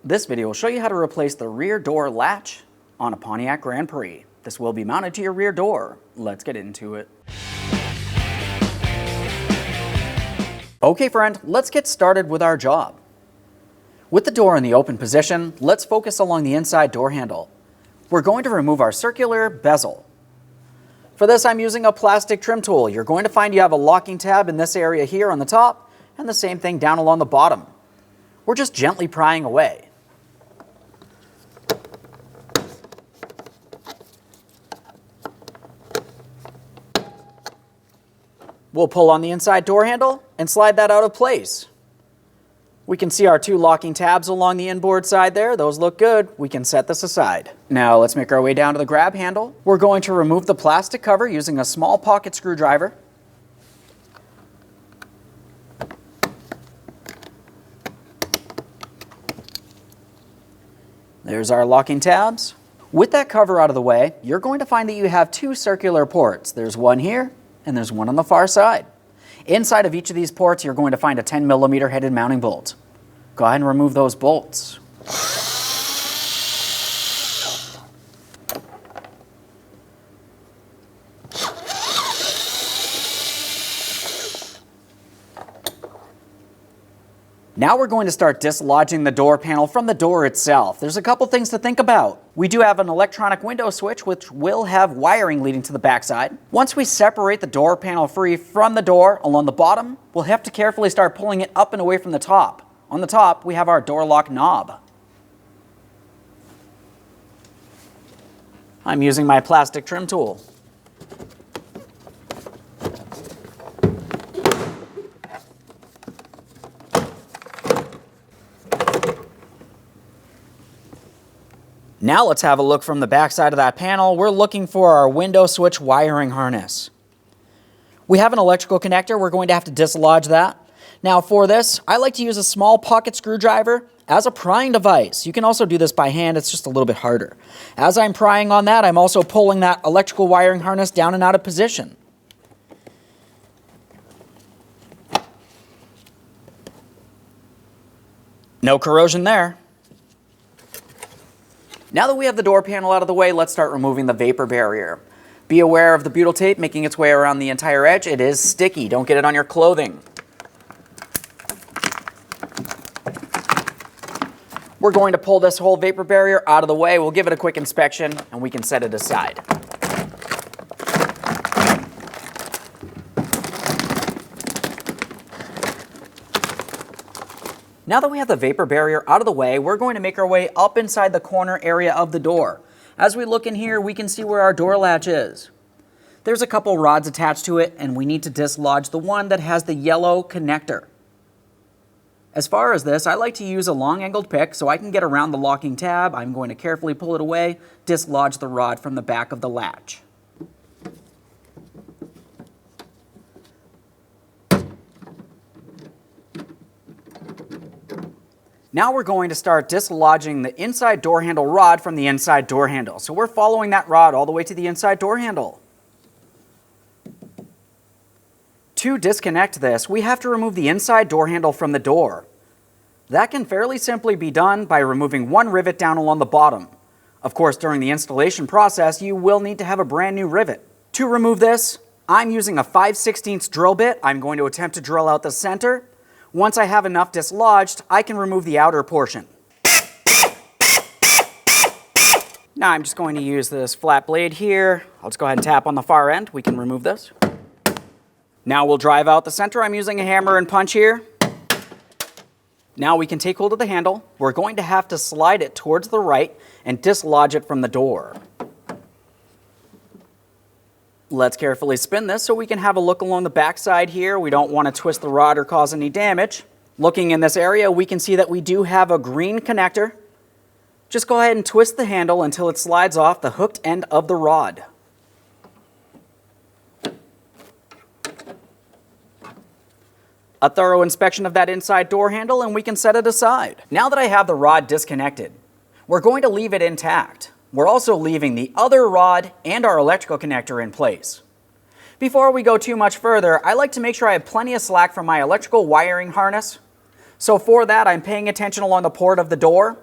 This video will show you how to replace the rear door latch on a Pontiac Grand Prix. This will be mounted to your rear door. Let's get into it. Okay friend, let's get started with our job. With the door in the open position, let's focus along the inside door handle. We're going to remove our circular bezel. For this, I'm using a plastic trim tool. You're going to find you have a locking tab in this area here on the top, and the same thing down along the bottom. We're just gently prying away. We'll pull on the inside door handle and slide that out of place. We can see our two locking tabs along the inboard side there. Those look good. We can set this aside. Now let's make our way down to the grab handle. We're going to remove the plastic cover using a small pocket screwdriver. There's our locking tabs. With that cover out of the way, you're going to find that you have two circular ports. There's one here and there's one on the far side. Inside of each of these ports, you're going to find a 10mm headed mounting bolt. Go ahead and remove those bolts. Now we're going to start dislodging the door panel from the door itself. There's a couple things to think about. We do have an electronic window switch which will have wiring leading to the backside. Once we separate the door panel free from the door along the bottom, we'll have to carefully start pulling it up and away from the top. On the top, we have our door lock knob. I'm using my plastic trim tool. Now let's have a look from the back side of that panel. We're looking for our window switch wiring harness. We have an electrical connector. We're going to have to dislodge that. Now for this, I like to use a small pocket screwdriver as a prying device. You can also do this by hand. It's just a little bit harder. As I'm prying on that, I'm also pulling that electrical wiring harness down and out of position. No corrosion there. Now that we have the door panel out of the way, let's start removing the vapor barrier. Be aware of the butyl tape making its way around the entire edge. It is sticky. Don't get it on your clothing. We're going to pull this whole vapor barrier out of the way. We'll give it a quick inspection and we can set it aside. Now that we have the vapor barrier out of the way, we're going to make our way up inside the corner area of the door. As we look in here, we can see where our door latch is. There's a couple rods attached to it, and we need to dislodge the one that has the yellow connector. As far as this, I like to use a long-angled pick so I can get around the locking tab. I'm going to carefully pull it away, dislodge the rod from the back of the latch. Now we're going to start dislodging the inside door handle rod from the inside door handle. So we're following that rod all the way to the inside door handle. To disconnect this, we have to remove the inside door handle from the door. That can fairly simply be done by removing one rivet down along the bottom. Of course, during the installation process, you will need to have a brand new rivet. To remove this, I'm using a 5/16 drill bit. I'm going to attempt to drill out the center. Once I have enough dislodged, I can remove the outer portion. Now I'm just going to use this flat blade here. I'll just go ahead and tap on the far end. We can remove this. Now we'll drive out the center. I'm using a hammer and punch here. Now we can take hold of the handle. We're going to have to slide it towards the right and dislodge it from the door. Let's carefully spin this so we can have a look along the back side here. We don't want to twist the rod or cause any damage. Looking in this area, we can see that we do have a green connector. Just go ahead and twist the handle until it slides off the hooked end of the rod. A thorough inspection of that inside door handle and we can set it aside. Now that I have the rod disconnected, we're going to leave it intact. We're also leaving the other rod and our electrical connector in place. Before we go too much further, I like to make sure I have plenty of slack from my electrical wiring harness. So for that, I'm paying attention along the port of the door.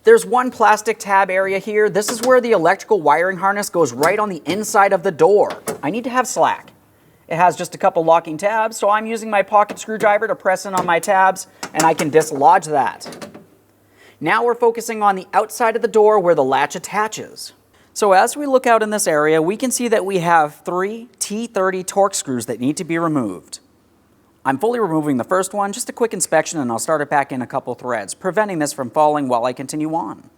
There's one plastic tab area here. This is where the electrical wiring harness goes right on the inside of the door. I need to have slack. It has just a couple locking tabs, so I'm using my pocket screwdriver to press in on my tabs, and I can dislodge that. Now we're focusing on the outside of the door where the latch attaches. So as we look out in this area, we can see that we have 3 T30 Torx screws that need to be removed. I'm fully removing the first one, just a quick inspection, and I'll start it back in a couple threads, preventing this from falling while I continue on.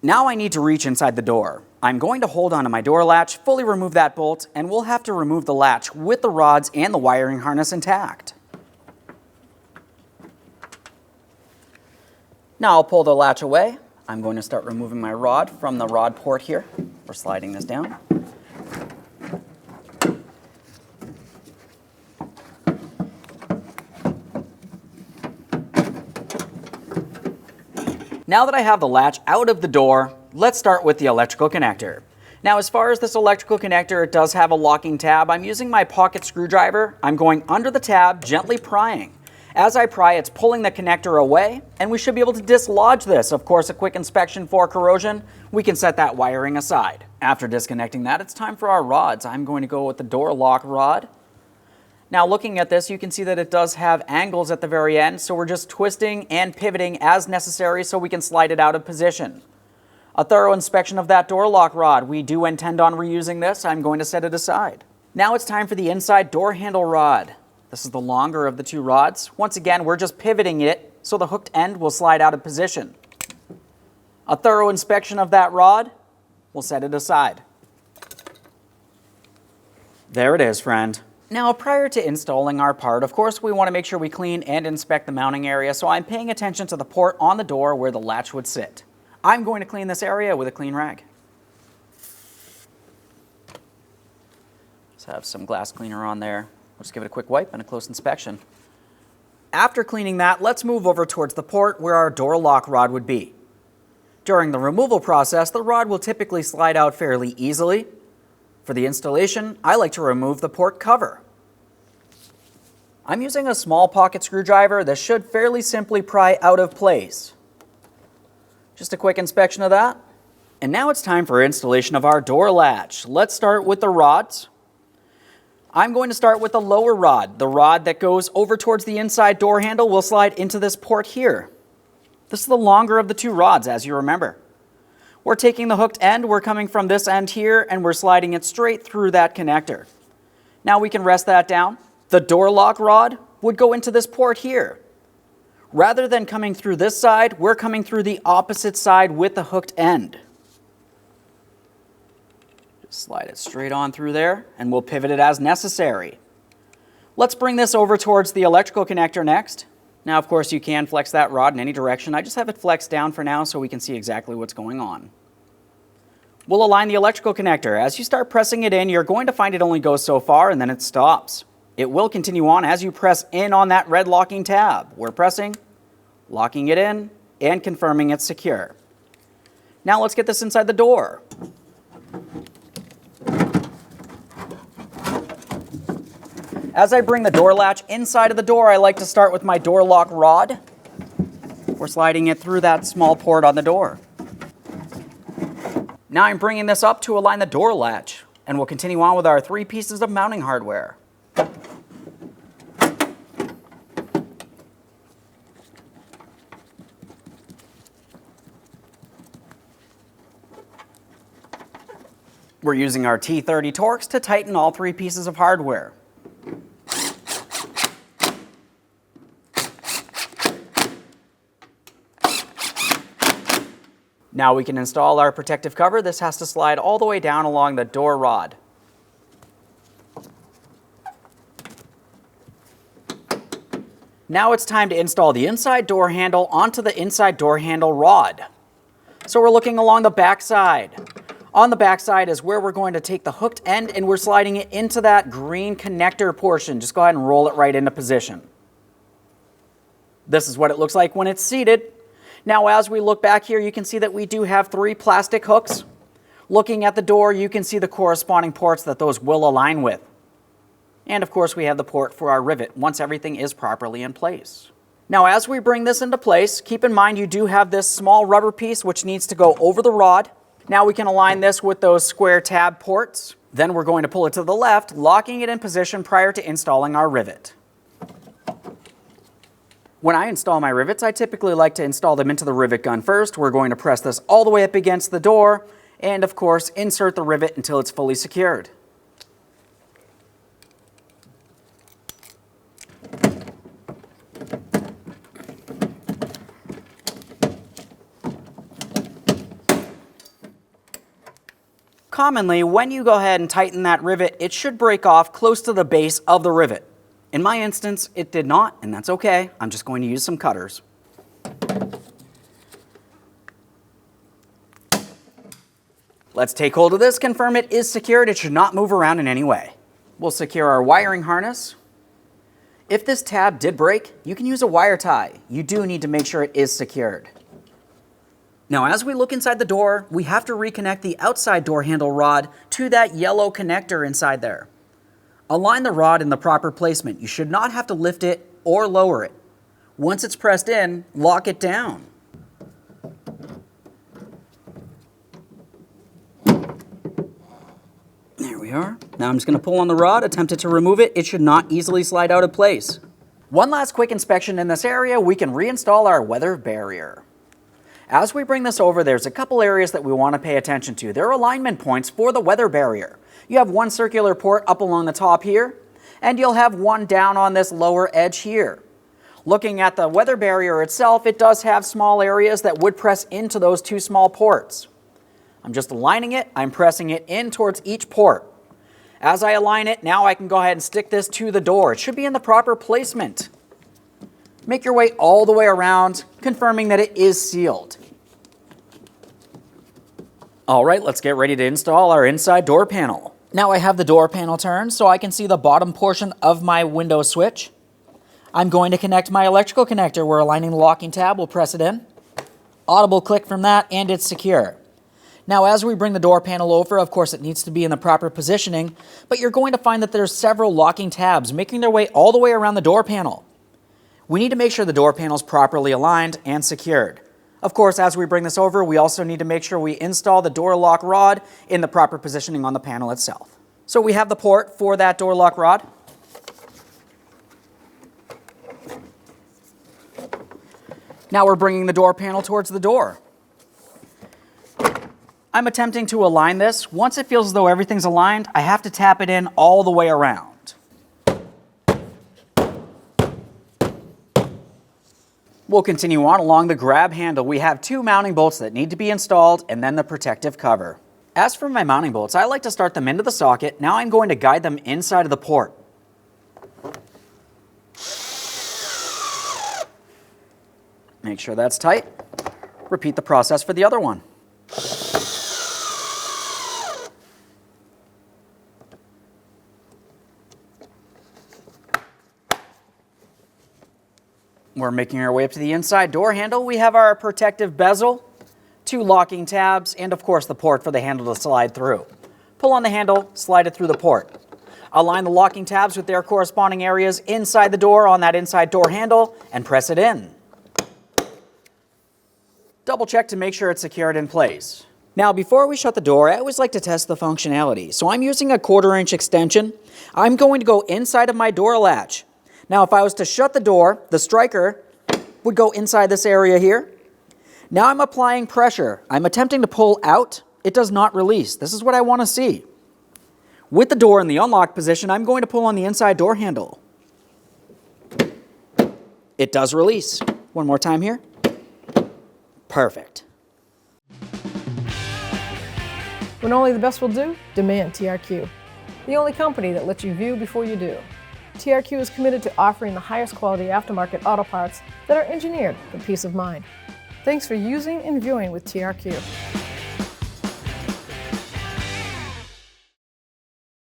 Now I need to reach inside the door. I'm going to hold onto my door latch, fully remove that bolt, and we'll have to remove the latch with the rods and the wiring harness intact. Now I'll pull the latch away. I'm going to start removing my rod from the rod port here. We're sliding this down. Now that I have the latch out of the door, let's start with the electrical connector. Now, as far as this electrical connector, it does have a locking tab. I'm using my pocket screwdriver. I'm going under the tab, gently prying. As I pry, it's pulling the connector away, and we should be able to dislodge this. Of course, a quick inspection for corrosion. We can set that wiring aside. After disconnecting that, it's time for our rods. I'm going to go with the door lock rod. Now looking at this, you can see that it does have angles at the very end, so we're just twisting and pivoting as necessary so we can slide it out of position. A thorough inspection of that door lock rod. We do intend on reusing this. I'm going to set it aside. Now it's time for the inside door handle rod. This is the longer of the two rods. Once again, we're just pivoting it so the hooked end will slide out of position. A thorough inspection of that rod. We'll set it aside. There it is, friend. Now, prior to installing our part, of course, we want to make sure we clean and inspect the mounting area, so I'm paying attention to the port on the door where the latch would sit. I'm going to clean this area with a clean rag. Let's have some glass cleaner on there. We'll just give it a quick wipe and a close inspection. After cleaning that, let's move over towards the port where our door lock rod would be. During the removal process, the rod will typically slide out fairly easily. For the installation, I like to remove the port cover. I'm using a small pocket screwdriver that should fairly simply pry out of place. Just a quick inspection of that. And now it's time for installation of our door latch. Let's start with the rods. I'm going to start with the lower rod. The rod that goes over towards the inside door handle will slide into this port here. This is the longer of the two rods, as you remember. We're taking the hooked end, we're coming from this end here, and we're sliding it straight through that connector. Now we can rest that down. The door lock rod would go into this port here. Rather than coming through this side, we're coming through the opposite side with the hooked end. Just slide it straight on through there, and we'll pivot it as necessary. Let's bring this over towards the electrical connector next. Now, of course, you can flex that rod in any direction. I just have it flexed down for now so we can see exactly what's going on. We'll align the electrical connector. As you start pressing it in, you're going to find it only goes so far and then it stops. It will continue on as you press in on that red locking tab. We're pressing, locking it in, and confirming it's secure. Now let's get this inside the door. As I bring the door latch inside of the door, I like to start with my door lock rod. We're sliding it through that small port on the door. Now I'm bringing this up to align the door latch, and we'll continue on with our 3 pieces of mounting hardware. We're using our T30 Torx to tighten all 3 pieces of hardware. Now we can install our protective cover. This has to slide all the way down along the door rod. Now it's time to install the inside door handle onto the inside door handle rod. So we're looking along the back side. On the back side is where we're going to take the hooked end and we're sliding it into that green connector portion. Just go ahead and roll it right into position. This is what it looks like when it's seated. Now, as we look back here, you can see that we do have 3 plastic hooks. Looking at the door, you can see the corresponding ports that those will align with. And of course, we have the port for our rivet once everything is properly in place. Now, as we bring this into place, keep in mind you do have this small rubber piece which needs to go over the rod. Now we can align this with those square tab ports. Then we're going to pull it to the left, locking it in position prior to installing our rivet. When I install my rivets, I typically like to install them into the rivet gun first. We're going to press this all the way up against the door, and of course, insert the rivet until it's fully secured. Commonly, when you go ahead and tighten that rivet, it should break off close to the base of the rivet. In my instance, it did not, and that's okay. I'm just going to use some cutters. Let's take hold of this, confirm it is secured. It should not move around in any way. We'll secure our wiring harness. If this tab did break, you can use a wire tie. You do need to make sure it is secured. Now, as we look inside the door, we have to reconnect the outside door handle rod to that yellow connector inside there. Align the rod in the proper placement. You should not have to lift it or lower it. Once it's pressed in, lock it down. There we are. Now I'm just going to pull on the rod, attempt to remove it. It should not easily slide out of place. One last quick inspection in this area, we can reinstall our weather barrier. As we bring this over, there's a couple areas that we want to pay attention to. There are alignment points for the weather barrier. You have one circular port up along the top here, and you'll have one down on this lower edge here. Looking at the weather barrier itself, it does have small areas that would press into those 2 small ports. I'm just aligning it, I'm pressing it in towards each port. As I align it, now I can go ahead and stick this to the door. It should be in the proper placement. Make your way all the way around, confirming that it is sealed. All right, let's get ready to install our inside door panel. Now I have the door panel turned so I can see the bottom portion of my window switch. I'm going to connect my electrical connector. We're aligning the locking tab. We'll press it in. Audible click from that, and it's secure. Now, as we bring the door panel over, of course, it needs to be in the proper positioning, but you're going to find that there's several locking tabs making their way all the way around the door panel. We need to make sure the door panel is properly aligned and secured. Of course, as we bring this over, we also need to make sure we install the door lock rod in the proper positioning on the panel itself. So we have the port for that door lock rod. Now we're bringing the door panel towards the door. I'm attempting to align this. Once it feels as though everything's aligned, I have to tap it in all the way around. We'll continue on along the grab handle. We have 2 mounting bolts that need to be installed and then the protective cover. As for my mounting bolts, I like to start them into the socket. Now I'm going to guide them inside of the port. Make sure that's tight. Repeat the process for the other one. We're making our way up to the inside door handle. We have our protective bezel, 2 locking tabs, and of course the port for the handle to slide through. Pull on the handle, slide it through the port. Align the locking tabs with their corresponding areas inside the door on that inside door handle and press it in. Double check to make sure it's secured in place. Now, before we shut the door, I always like to test the functionality. So I'm using a 1/4" extension. I'm going to go inside of my door latch. Now, if I was to shut the door, the striker would go inside this area here. Now I'm applying pressure. I'm attempting to pull out. It does not release. This is what I want to see. With the door in the unlocked position, I'm going to pull on the inside door handle. It does release. One more time here. Perfect. When only the best will do, demand TRQ. The only company that lets you view before you do. TRQ is committed to offering the highest quality aftermarket auto parts that are engineered for peace of mind. Thanks for using and viewing with TRQ.